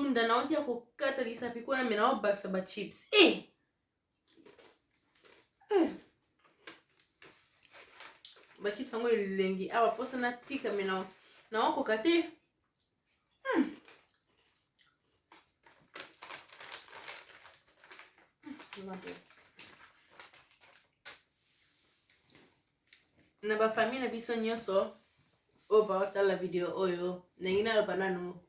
munda na utia kukata lisapi kuna mena baksa ba chips. Ba chips ango lengi awa posa na tika mena na wako kate. Na ba famille na biso nyonso o ba otala video oyo nengina lo banano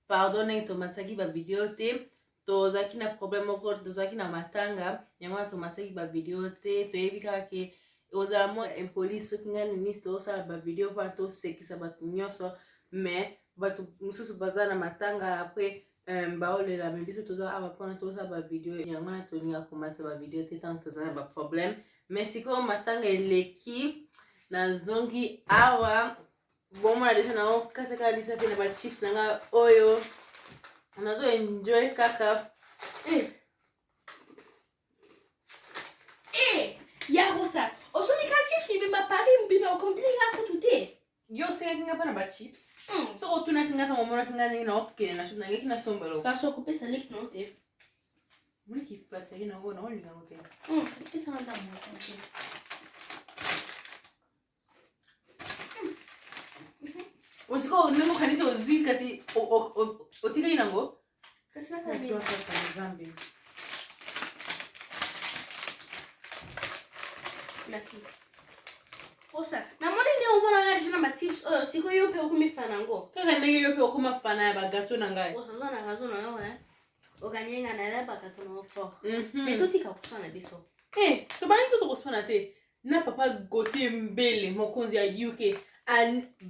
pardonne to masaki ba video te to zaki na problème moko to zaki na matanga yango to masaki ba video te to yebika ke ozamo impolice kingani ni to sala ba video pa to sekisa batu nyonso mais batu mususu bazana matanga après baole la biso to za aba pona to sala ba video yango na to ninga komasa ba video te tant to za ba problème mais siko matanga eleki na zongi awa bomo na desa na o kata lisa pe na ba chips nanga oyo nazo enjoy kaka ya rosa osoni ka chips mi bima pari bima komplika ko tute yo senga kinga pa na ba chips so otuna kinga ta momona kinga ni na okene na shuna ngeki na sombalo ka so kopesa lek no te muli ki flateri na ngo na oli nga ngote pesa na damu te Osiko nemo kanisa ozui kasi otika inango kasi na tabi Zambi. Merci. Osa, na mone ni umona ngari na tips siko yope okumifana ngo. Kaka ndenge yope okuma fana ya bagato na ngai. Osa na razo na yo oganyenga na la bagato na fort. Mais to tika kusana biso. To bani ko to kusana te. Na papa goti mbele mokonzi ya UK.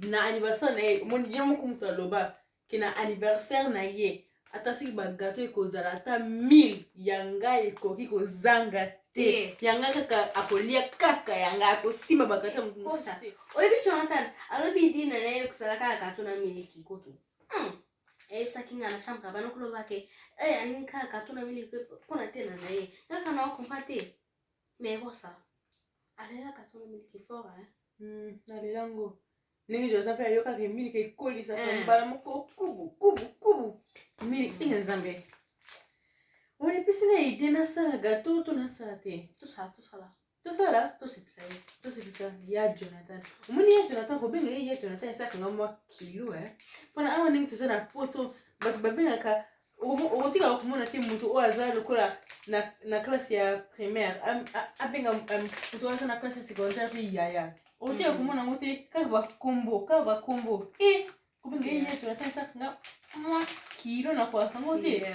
Na anniversaire na mon yemo kumta loba kina anniversaire na ye atasi ba gâteau ekozala ata 1000 yanga ekoki kozanga te yanga kaka akolia kaka yanga akosima ba gâteau mukosa oyebi Jonathan alobi dina na yo kusala kaka gâteau na miliki koto sakinga na shamka bana kuloba ke aninka gâteau na miliki pona tena na ye kaka na kompate mais kosa alela gâteau na miliki fort na lelango ningi jota pe yoka ke miliki ekolisa mbala moko kubu miliki nzambe on pisina ide na sala gâteau to na sala te to sala to sepisa ya Jonathan umuni ya Jonathan ko benga ya Jonathan esa kanga mwa kilo pona awa ningi to sana poto batu babenga ka otika kumona te mutu o azalo kola na classe ya primaire abenga mutu aza na classe ya secondaire yaya otia kumona ngote kaba kombo kubenga ya Jonathan esa kanga mwa kilo na kwa kangote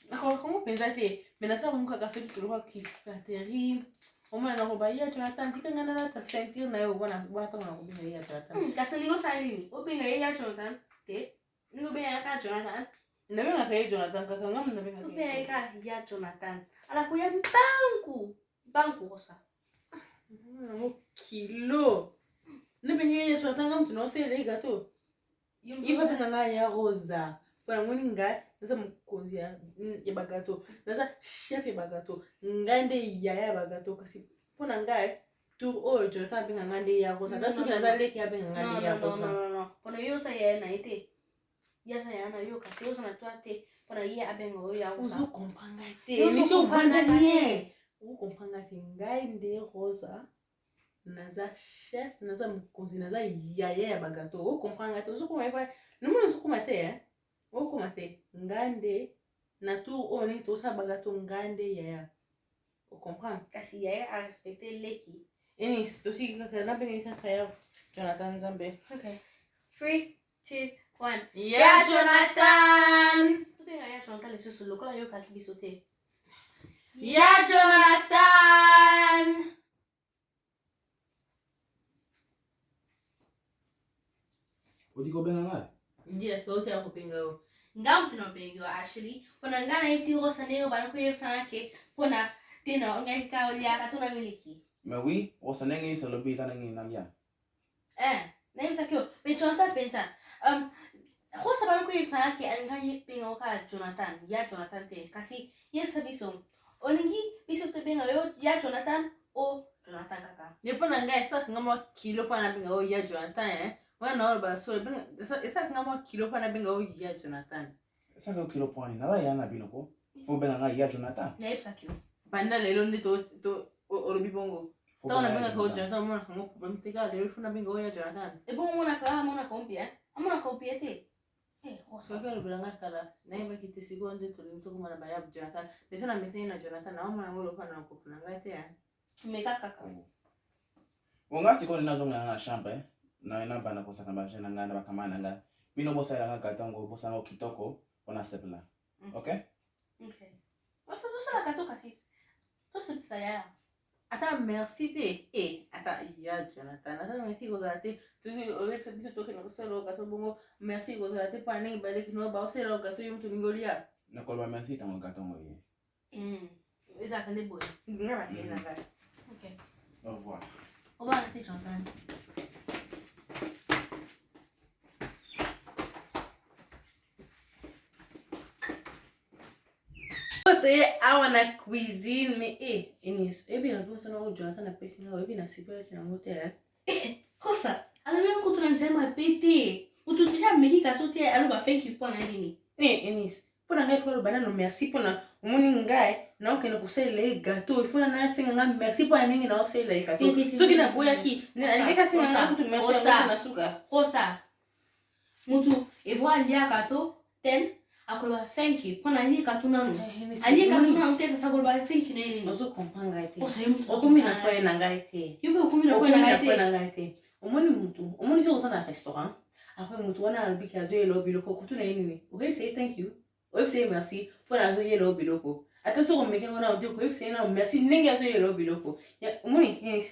nakolo kongo penza te menasa kongo ka soki tuloka ki pateri omwana na koba ya Jonathan tikanga na ta sentir na yo bona tonga na kobenga ya Jonathan kasi ningo sali obenga ya Jonathan te ningo benga ka Jonathan na benga ka Jonathan kaka ngam na benga ka ya Jonathan ala ko ya banku kosa mo kilo ne benga ya Jonathan ngam tuno se le gâteau iba benga ya rosa pona moninga nasa mukonzi ya bagato nasa chef ya bagato ngande yaya bagato kasi pona ngai tour o Jonathan benga ngande ya rosa nasa soki nasa leki ya benga ngande ya rosa no pona yo sa ya na ite ya sa ya na yo kasi yo sa na toi te pona ye abenga o ya rosa uzo comprendre te ni so vanda nie o comprendre te ngai nde rosa nasa chef nasa mukonzi nasa yaya ya bagato o comprendre te uzo comprendre no mo uzo comprendre okomate ngande na tour oni to sa bagato ngande yaya o comprendre kasi yaya a respecter leki eni to si kaka na benga kaka ya Jonathan Zambe okay 3 2 1 ya Jonathan to benga ya Jonathan le susu lokola yo ka kibisote ya Jonathan Odiko benga yes lo te akopinga o ngam tino bengo actually pona ngana ipsi rosa neo bana ko yepsa ke pona tino ngai ka olia ka tuna miliki mais oui rosa nengi se lobi tanengi namia na yepsa ke be Jonathan pensa rosa bana ko yepsa ke ngai bengo ka Jonathan ya Jonathan te kasi yepsa biso oningi biso te benga yo ya Jonathan o Jonathan kaka ye pona ngai sa ngamo kilo pana benga o ya Jonathan wana ora ba so benga esa ngamo kilo pana benga o ya Jonathan Saka ukilo pwani. Nala yana binoko. Fo benga nga ya Jonathan. Na yep sakyo. Banda lelo ndi to orobi bongo. Ta wana benga ko Jonathan mwana kango problem teka lelo funa benga oya Jonathan. Ebo mwana kompia. Amona kompia te. So ke lubiranga kala. Na iba kiti sigo ndi to kumana baya Jonathan. Desa na meseni na Jonathan na wama ngolo kana kupuna ngate ya. Meka kaka. Wonga siko ninazo nga shamba na ina bana ko saka ba jena ngana bakamana nga. Bino bosa ya nga gatango bosa ngo kitoko ona sepla. Okay? Okay. Oso to sala katoka sit. To sepsa ya. Ata merci te. Ata ya Jonathan. Ata merci gozate. Tu owe biso toke na kuselo gato bongo merci gozate pa ningi bale kino ba oselo gato yumtu mingolia. Na kolba merci tango gatango ye. Eza kande boy. Ngara ina ga. Okay. Au revoir. Au revoir te Jonathan. Awa na cuisine me Enis ebi azbosa na Jonathan na pesi na ebi na sibela kina hotel. Rosa, ala même quand on a jamais pété. Ou tu déjà meki katote alo ba thank you pona nini. Enis pona ngai folo bana no merci pona umuni ngai na okena kusela gato ifuna na tsinga nga merci pona ningi na osela gato. So kina boya ki na ngeka singa nga kutu merci na suka. Rosa. Mutu evoa lia gato ten akoloba thank you pona ni katuna no ali katuna ute ka sakoloba thank you nini ozo kompanga ite osa yumtu okomina kwa na ngaite yupo okomina kwa na ngaite omoni so sana restaurant après mutu wana albiki azo yelo biloko kutuna nini okay say thank you okay say merci pona azo yelo biloko ata so komeke ngona odi ko say na merci ningi azo yelo biloko ya omoni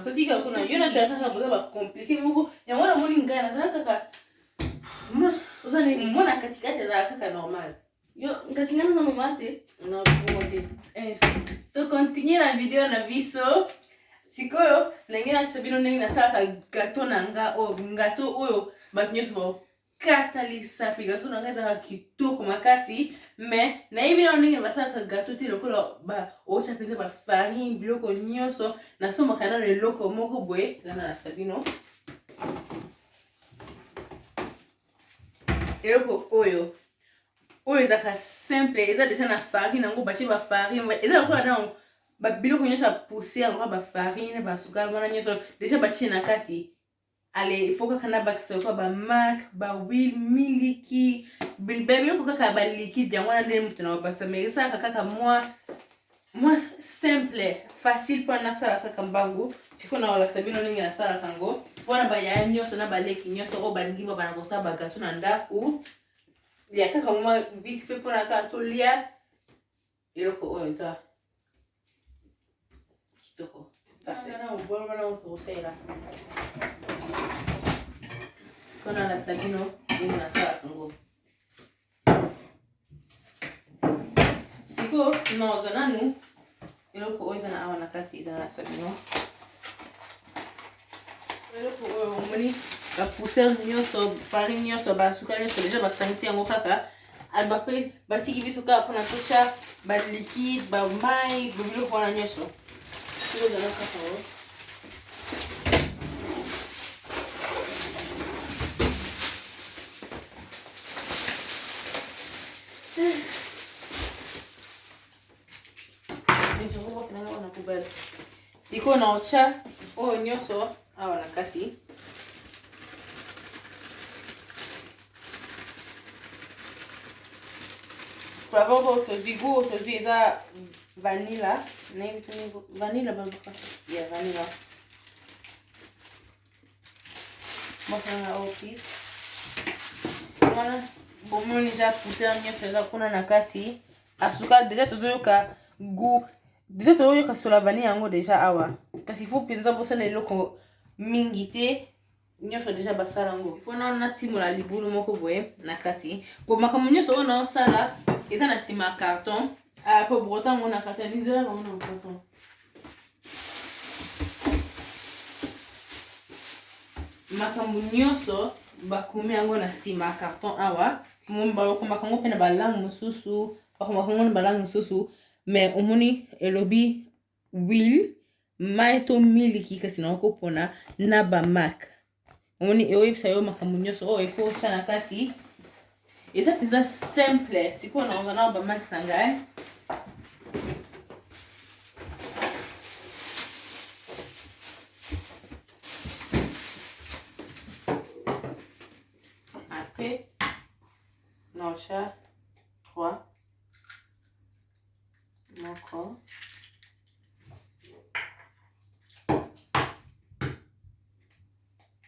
totika kuna yona chata sa boza compliqué muko ya wana moni ngana saka ka Uzani mwana katikati za kaka normal. Yo, ngasingana na normal te. Na bote. To continue la video na biso. Sikoyo nengina sabino nengina saka gato nanga o gato oyo bakinyo katalisa pi gato nanga za kitoko makasi mais na hivi na nengina basaka gato ti lokolo ba ocha pese ba farine biloko nyoso na soma kana le loko moko boye zana na sabino. Eko oyo zaka simple eza déjà na farine ngo bachi ba farine eza ko na ba biloko nyosha pousser ngo ba farine ba sukal mona nyosha déjà bachi na kati ale ifoka kana bakisa ko ba mark ba wheel miliki biloko kaka ba liquide yango na ndenge mutu na bapasa mais ça kaka moi simple facile pour na sala kaka mbangu tifo na wala sabino ningi na sala kango wana ba ya nyoso na ba leki nyoso o ba ngima bana kosa ba gato na ndaku ya kaka mwa vite fait pour na ka to lia iloko oyo za kitoko tase na ubolo na utosela sikona la sabino ningi na sala kango siko no zananu iloko oyo na awa na kati za na sabino omoni ba pousser nyoso farine nyoso ba suka nyoso déjà ba sangisi yango kaka alba pe batiki biso kaka pona tosha ba liquide ba mai biloko wana nyoso siko zana kaka o siko na ocha o nyoso awa na kati flavor to zigo to ziza vanilla na vanilla babuka ya vanilla mofanga office wana bomoni za pousser nyoso za kuna na kati asuka déjà tozoyoka goût déjà tozoyoka sur la vanille yango déjà awa kasi faut pesa bosa na eloko mingi te nyoso déjà basala ngo faut na timola libulu moko boye na kati ko makambo nyoso ona osala eza na sima carton po brota ngo na carton izola ngo na carton makambo nyoso bakumi yango na sima carton awa mumba ko makambo pena balangu mususu bakomakango na balangu mususu mais omoni elobi will maito miliki kasi na okopona na ba mark omoni oyebisa yo makambo nyoso o efo chana kati eza pizza simple sikoyo na ozana ba matanga après naosha 3 moko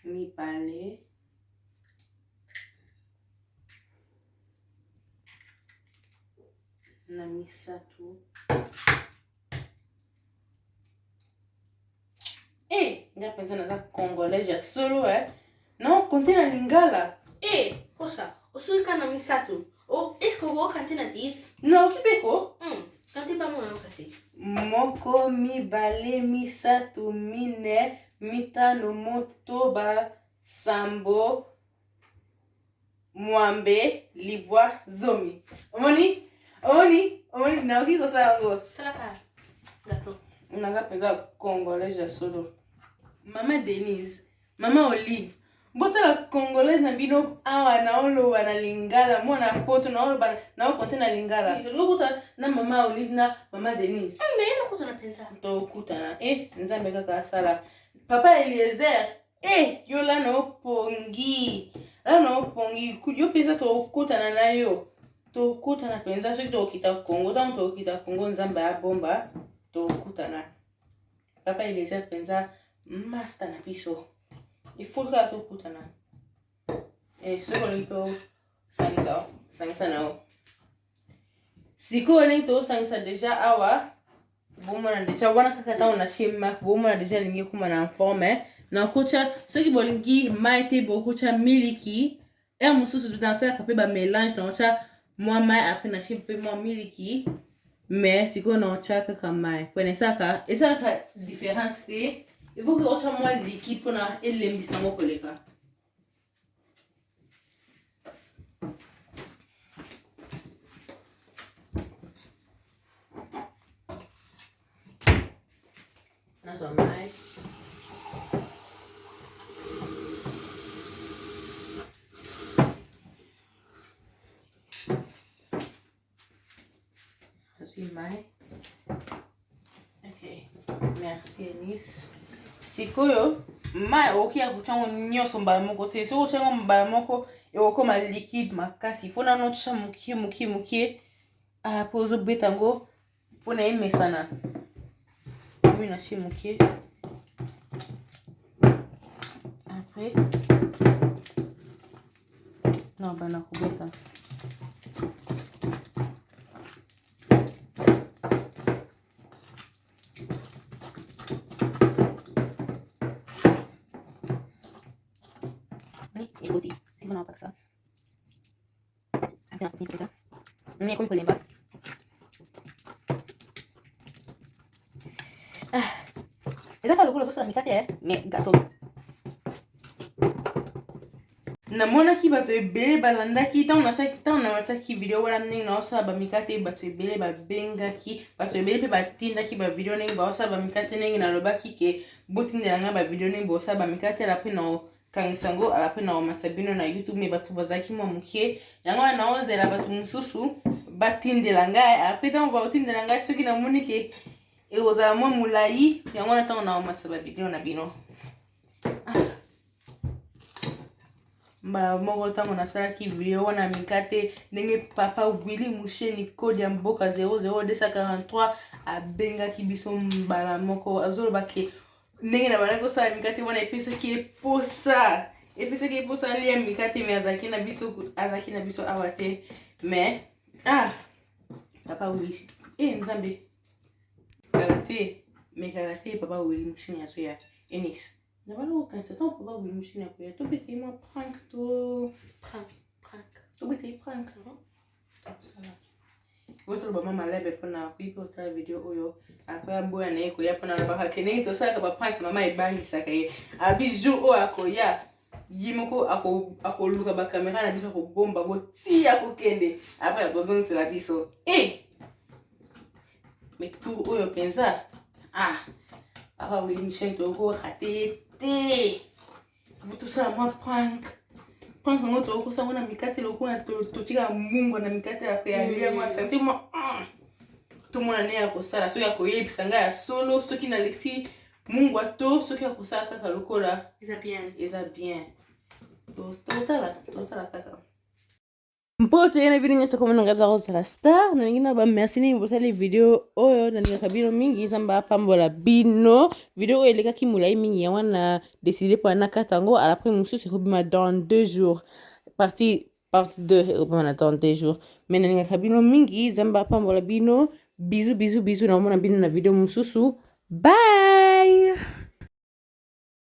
mibale na misatu nga penza naza congolais ya solo non konte na lingala Kosa usuka na misatu est-ce que vous kante na 10 non kipeko kante ba mona kasi moko mibale misatu mine mitano motoba sambo mwambe libwa zomi omoni na oki kosa ngo salaka gato naza penza congolais ya solo mama Denise mama Olive bota la congolaise na bino awa na oloba na lingala mona poto na oloba na okote na lingala lokuta na mama Olive na mama Denise mais no kutana pensa to kutana nzambe kaka sala papa Eliezer yo la na opongi yo penza to kutana na yo to kutana penza soki to kita Kongo to kita Kongo nzambe ya bomba to kutana papa Eliezer penza master na biso il faut que to kutana soko nito sangisa nao siko nito sangisa deja awa bomona deja wana kaka ta ona shema bomona deja lingi kuma na forme na kocha soki bolingi maite bokocha miliki mususu danser kape ba mélange na ocha moi mai après na chipe moi miliki mais siko na ocha kaka mai pone saka esaka différence c'est il faut que ocha moi liquide pour na elembisa mo koleka nazo mai mai. Okay, merci Anis. Sikoyo mai okia kuchango nyoso mbala moko te. Siko chango mbala moko ewoko ma liquide makasi. Fona no cha mukie pozo betango pona imesana. Mimi na mukie. Après non bana kubeta. Écoutez, si vous n'avez pas que ça. Après, on est comme les bas. Et ça fait le coup de ça, mais gâteau. Namona ki bato ebele balandaki tan na mataki video wala ndenge na osa ba mikate bato ebele ba bengaki bato ebele pe batindaki ba video ndenge ba osa ba mikate ndenge na lobaki ke botindela nga ba video ndenge ba osa ba mikate la pe na kangisango ala pe na matabino na YouTube me bato bazaki mwa mukie yango na ozela bato mususu batindela nga ala pe tan ba otindela nga soki na moni ke e ozala mwa mulai yango na tan na mataba video na bino mbala moko tango nasalaki video wana mikate ndenge papa Willy Musheni code ya mboka 00243 abengaki biso mbala moko azoloba ke ndenge na bana kosala mikate wana epesaki eposa lia mikate me azaki na biso awa te me papa Willy nzambe karate papa Willy Musheni azo ya Enis D'abord, quand tu t'en peux pas, oui, je n'ai pas. Tu peux moi prank, tu prank. Tu peux prank, non? Ça va. Votre maman m'a l'air pour na kuipa ta video oyo. Akoya boya na eko ya pona na baka kene to saka ba prank mama ibangi saka ye. Abiju o akoya. Yimoko ako luka ba camera na biso ko bomba go ti akokende. Apa ya kozonga sela biso. Mais tout oyo penza. Papa Willy Michel to go raté. Vous tout ça moi prank Quand on to ça on a mikate le coin to tika mungu na mikate la kuyalia moi sentiment tout mon année à kosala so ya koyebisa nga ya solo soki na lesi mungu ato soki ya kosala kaka lokola eza bien totala kaka mpote yana video nyesa komona ngaza ROSALASTAR na ngina ba merci ni botali video oyo na ninga kabino mingi zamba pambola bino video oyo eleka kimulai mingi ya wana décider pour nakata ngo à l'après mususu kobima dans 2 jours partie 2 obima dans 2 jours mais na ninga kabino mingi zamba pambola bino bisous na mona bino na video mususu bye.